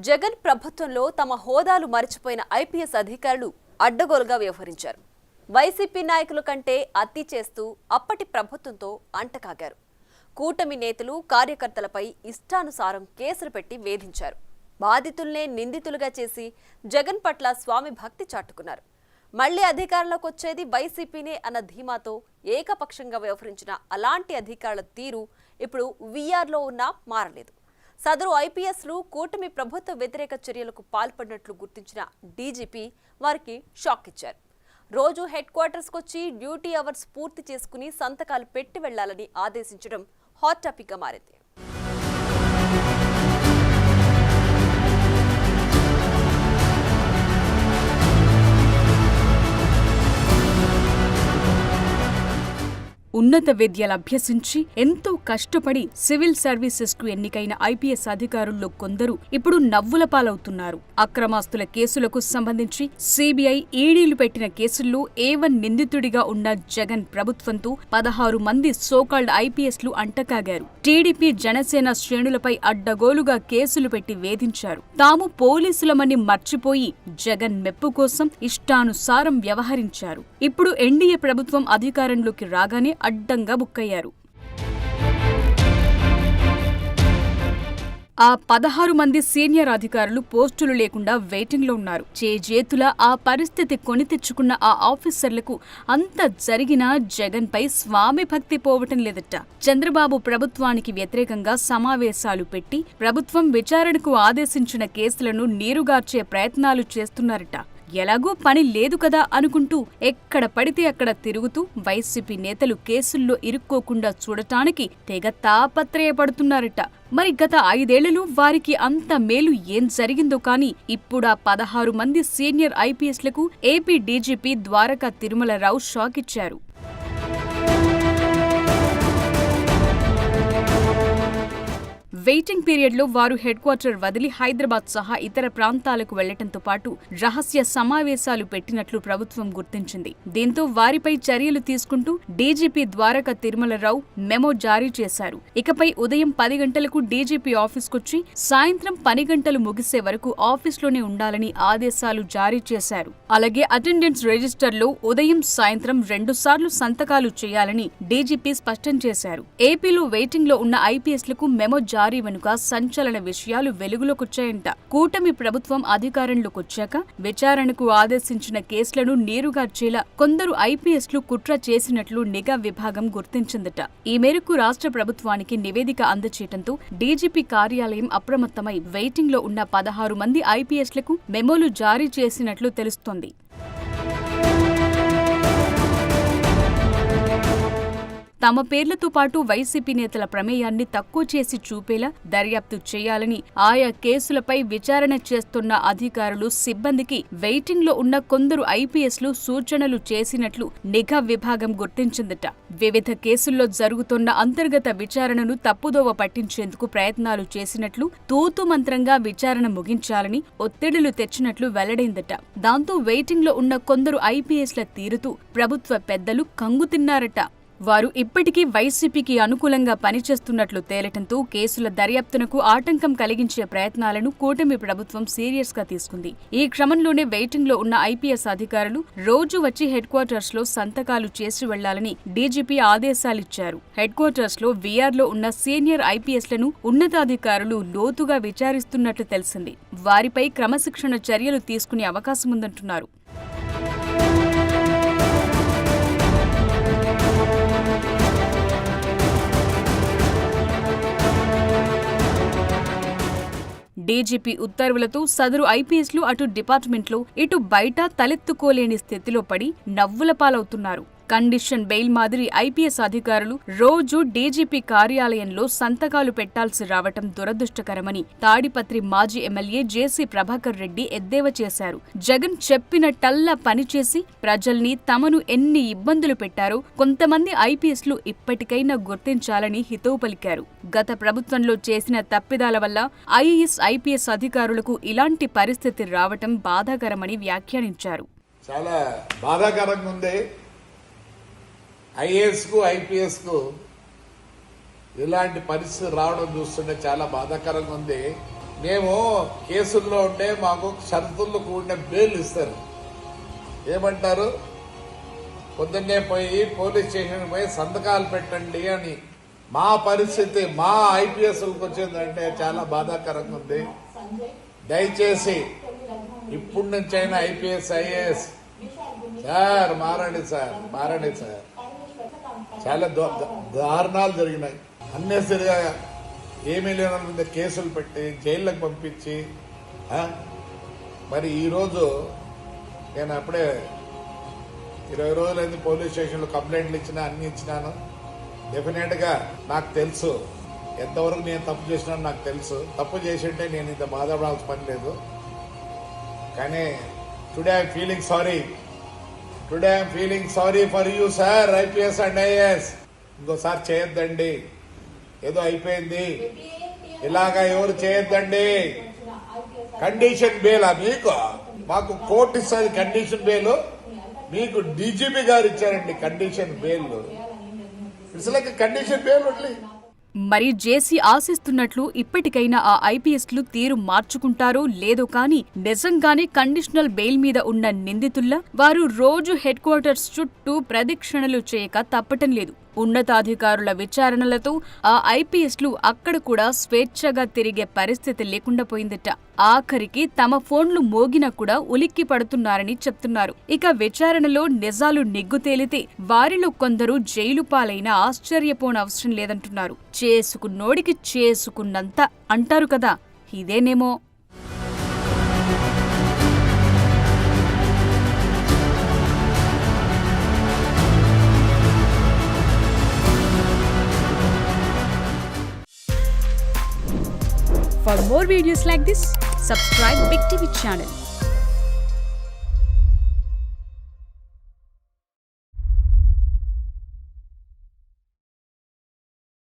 జగన్ ప్రభుత్వంలో తమ హోదాలు మరిచిపోయిన ఐపీఎస్ అధికారులు అడ్డగోలుగా వ్యవహరించారు. వైసీపీ నాయకుల కంటే అతి చేస్తూ అప్పటి ప్రభుత్వంతో అంటకాగారు. కూటమి నేతలు కార్యకర్తలపై ఇష్టానుసారం కేసులు పెట్టి వేధించారు. బాధితుల్నే నిందితులుగా చేసి జగన్ పట్ల స్వామి భక్తి చాటుకున్నారు. మళ్లీ అధికారంలోకి వచ్చేది వైసీపీనే అన్న ధీమాతో ఏకపక్షంగా వ్యవహరించిన అలాంటి అధికారుల తీరు ఇప్పుడు వీఆర్లో ఉన్నా మారలేదు. సదరు ఐపీఎస్లు కూటమి ప్రభుత్వ వ్యతిరేక చర్యలకు పాల్పడినట్లు గుర్తించిన డీజీపీ వారికి షాక్ ఇచ్చారు. రోజు హెడ్ క్వార్టర్స్కి వచ్చి డ్యూటీ అవర్స్ పూర్తి చేసుకుని సంతకాలు పెట్టి వెళ్లాలని ఆదేశించడం హాట్ టాపిక్గా మారింది. ఉన్నత విద్యలు అభ్యసించి ఎంతో కష్టపడి సివిల్ సర్వీసెస్ కు ఎన్నికైన ఐపీఎస్ అధికారుల్లో కొందరు ఇప్పుడు నవ్వుల పాలవుతున్నారు. అక్రమాస్తుల కేసులకు సంబంధించి సిబిఐ, ఈడీలు పెట్టిన కేసుల్లో A1 నిందితుడిగా ఉన్న జగన్ ప్రభుత్వంతో 16 మంది సోకాల్డ్ ఐపీఎస్లు అంటకాగారు. టీడీపీ, జనసేన శ్రేణులపై అడ్డగోలుగా కేసులు పెట్టి వేధించారు. తాము పోలీసులమని మర్చిపోయి జగన్ మెప్పు కోసం ఇష్టానుసారం వ్యవహరించారు. ఇప్పుడు ఎన్డీఏ ప్రభుత్వం అధికారంలోకి రాగానే అడ్డంగా బుక్కయ్యారు. ఆ 16 మంది సీనియర్ అధికారులు పోస్టులు లేకుండా వెయిటింగ్లో ఉన్నారు. చేజేతులా ఆ పరిస్థితి కొని తెచ్చుకున్న ఆ ఆఫీసర్లకు అంత జరిగినా జగన్పై స్వామి భక్తి పోవటం లేదట. చంద్రబాబు ప్రభుత్వానికి వ్యతిరేకంగా సమావేశాలు పెట్టి ప్రభుత్వం విచారణకు ఆదేశించిన కేసులను నీరుగార్చే ప్రయత్నాలు చేస్తున్నారట. ఎలాగూ పని లేదు కదా అనుకుంటూ ఎక్కడ పడితే అక్కడ తిరుగుతూ వైసీపీ నేతలు కేసుల్లో ఇరుక్కోకుండా చూడటానికి తెగ తాపత్రయపడుతున్నారట. మరి గత 5 ఏళ్లలో వారికి అంత మేలు ఏం జరిగిందో కానీ ఇప్పుడా 16 మంది సీనియర్ ఐపీఎస్లకు AP DGP Dwaraka Tirumalarao shock ఇచ్చారు. వెయిటింగ్ పీరియడ్లో వారు హెడ్ క్వార్టర్ వదిలి హైదరాబాద్ సహా ఇతర ప్రాంతాలకు వెళ్లటంతో పాటు రహస్య సమావేశాలు పెట్టినట్లు ప్రభుత్వం గుర్తించింది. దీంతో వారిపై చర్యలు తీసుకుంటూ డీజీపీ ద్వారకా తిరుమలరావు మెమో జారీ చేశారు. ఇకపై ఉదయం 10 గంటలకు డీజీపీ ఆఫీస్కొచ్చి సాయంత్రం 10 గంటలు ముగిసే వరకు ఆఫీస్లోనే ఉండాలని ఆదేశాలు జారీ చేశారు. అలాగే అటెండెన్స్ రిజిస్టర్లో ఉదయం, సాయంత్రం 2 సార్లు సంతకాలు చేయాలని డీజీపీ స్పష్టం చేశారు. ఏపీలో వెయిటింగ్లో ఉన్న ఐపీఎస్లకు మెమో జారీ వెనుక సంచలన విషయాలు వెలుగులోకొచ్చాయంట. కూటమి ప్రభుత్వం అధికారంలోకొచ్చాక విచారణకు ఆదేశించిన కేసులను నీరుగార్చేలా కొందరు ఐపీఎస్లు కుట్ర చేసినట్లు నిఘా విభాగం గుర్తించిందట. ఈ మేరకు రాష్ట్ర ప్రభుత్వానికి నివేదిక అందచేయడంతో డీజీపీ కార్యాలయం అప్రమత్తమై వెయిటింగ్లో ఉన్న 16 మంది ఐపీఎస్లకు మెమోలు జారీ చేసినట్లు తెలుస్తోంది. తమ పేర్లతో పాటు వైసీపీ నేతల ప్రమేయాన్ని తక్కువ చేసి చూపేలా దర్యాప్తు చేయాలని ఆయా కేసులపై విచారణ చేస్తున్న అధికారులు, సిబ్బందికి వెయిటింగ్లో ఉన్న కొందరు ఐపీఎస్లు సూచనలు చేసినట్లు నిఘా విభాగం గుర్తించిందట. వివిధ కేసుల్లో జరుగుతున్న అంతర్గత విచారణను తప్పుదోవ పట్టించేందుకు ప్రయత్నాలు చేసినట్లు, తూతు మంత్రంగా విచారణ ముగించాలని ఒత్తిడులు తెచ్చినట్లు వెల్లడైందట. దాంతో వెయిటింగ్లో ఉన్న కొందరు ఐపీఎస్ల తీరుతూ ప్రభుత్వ పెద్దలు కంగుతిన్నారట. వారు ఇప్పటికీ వైసీపీకి అనుకూలంగా పనిచేస్తున్నట్లు తేలటంతో కేసుల దర్యాప్తునకు ఆటంకం కలిగించే ప్రయత్నాలను కూటమి ప్రభుత్వం సీరియస్ గా తీసుకుంది. ఈ క్రమంలోనే వెయిటింగ్లో ఉన్న ఐపీఎస్ అధికారులు రోజు వచ్చి హెడ్ క్వార్టర్స్ లో సంతకాలు చేసి వెళ్లాలని డీజీపీ ఆదేశాలిచ్చారు. హెడ్ క్వార్టర్స్ లో వీఆర్లో ఉన్న సీనియర్ ఐపీఎస్లను ఉన్నతాధికారులు లోతుగా విచారిస్తున్నట్లు తెలిసింది. వారిపై క్రమశిక్షణ చర్యలు తీసుకునే అవకాశముందంటున్నారు. డీజీపీ ఉత్తర్వులతో సదరు ఐపీఎస్లు అటు డిపార్ట్మెంట్లో ఇటు బయట తలెత్తుకోలేని స్థితిలో పడి నవ్వుల పాలవుతున్నారు. కండిషన్ బెయిల్ మాదిరి ఐపీఎస్ అధికారులు రోజు డీజీపీ కార్యాలయంలో సంతకాలు పెట్టాల్సి రావటం దురదృష్టకరమని తాడిపత్రి మాజీ ఎమ్మెల్యే జేసీ ప్రభాకర్ రెడ్డి ఎద్దేవా చేశారు. జగన్ చెప్పినట్టల్లా పనిచేసి ప్రజల్ని తమను ఎన్ని ఇబ్బందులు పెట్టారో కొంతమంది ఐపీఎస్లు ఇప్పటికైనా గుర్తించాలని హితవు పలికారు. గత ప్రభుత్వంలో చేసిన తప్పిదాల వల్ల ఐఏఎస్, ఐపీఎస్ అధికారులకు ఇలాంటి పరిస్థితి రావటం బాధాకరమని వ్యాఖ్యానించారు. చాలా బాధాకరంగా ఉంది. ఐఏఎస్కు, ఐపీఎస్కు ఇలాంటి పరిస్థితి రావడం చూస్తుంటే చాలా బాధాకరంగా ఉంది. మేము కేసుల్లో ఉంటే మాకు షరతుల్లో కూడిన బెయిల్ ఇస్తారు. ఏమంటారు, పొద్దున్నే పోయి పోలీస్ స్టేషన్ పోయి సంతకాలు పెట్టండి అని. మా పరిస్థితి మా ఐపీఎస్లకు వచ్చిందంటే చాలా బాధాకరంగా ఉంది. దయచేసి ఇప్పటి నుంచైనా ఐపీఎస్ ఐఏఎస్ సార్ మారండి సార్, మారండి సార్. చాలా దారుణాలు జరిగినాయి. అన్నెసరిగా ఏమీ లేని మీద కేసులు పెట్టి జైళ్ళకు పంపించి మరి ఈరోజు నేను అప్పుడే 20 రోజులైంది పోలీస్ స్టేషన్లో కంప్లైంట్లు ఇచ్చినా అన్ని ఇచ్చినాను. డెఫినెట్గా నాకు తెలుసు ఎంతవరకు నేను తప్పు చేసినాను, నాకు తెలుసు. తప్పు చేసింటే నేను ఇంత బాధపడాల్సిన పని లేదు. కానీ today I'm feeling sorry, today I'm feeling sorry for you sir IPS and IAS. ఇంకోసారి చేయొద్దండి, ఏదో అయిపోయింది ఇలాగా ఎవరు చేయొద్దండి. కండిషన్ బెయిల్ మీకు మాకు కోర్టు ఇస్తుంది కండిషన్ బెయిల్, మీకు డీజీపీ గారు ఇచ్చారండి condition bail. It's like condition bail only. మరి జేసీ ఆశిస్తున్నట్లు ఇప్పటికైనా ఆ ఐపీఎస్లు తీరు మార్చుకుంటారో లేదో కానీ నిజంగానే కండిషనల్ బెయిల్ మీద ఉన్న నిందితుల్లా వారు రోజు హెడ్ క్వార్టర్స్ చుట్టూ ప్రదక్షిణలు చేయక తప్పటం లేదు. ఉన్నతాధికారుల విచారణలతో ఆ ఐపీఎస్లు అక్కడ కూడా స్వేచ్ఛగా తిరిగే పరిస్థితి లేకుండా పోయిందట. ఆఖరికి తమ ఫోన్లు మోగినా కూడా ఉలిక్కి పడుతున్నారని చెప్తున్నారు. ఇక విచారణలో నిజాలు నిగ్గు తేలితే వారిలో కొందరు జైలు పాలైనా ఆశ్చర్యపోనవసరం లేదంటున్నారు. చేసుకున్నోడికి చేసుకున్నంత అంటారు కదా, ఇదేనేమో. For more videos like this, subscribe Big TV channel.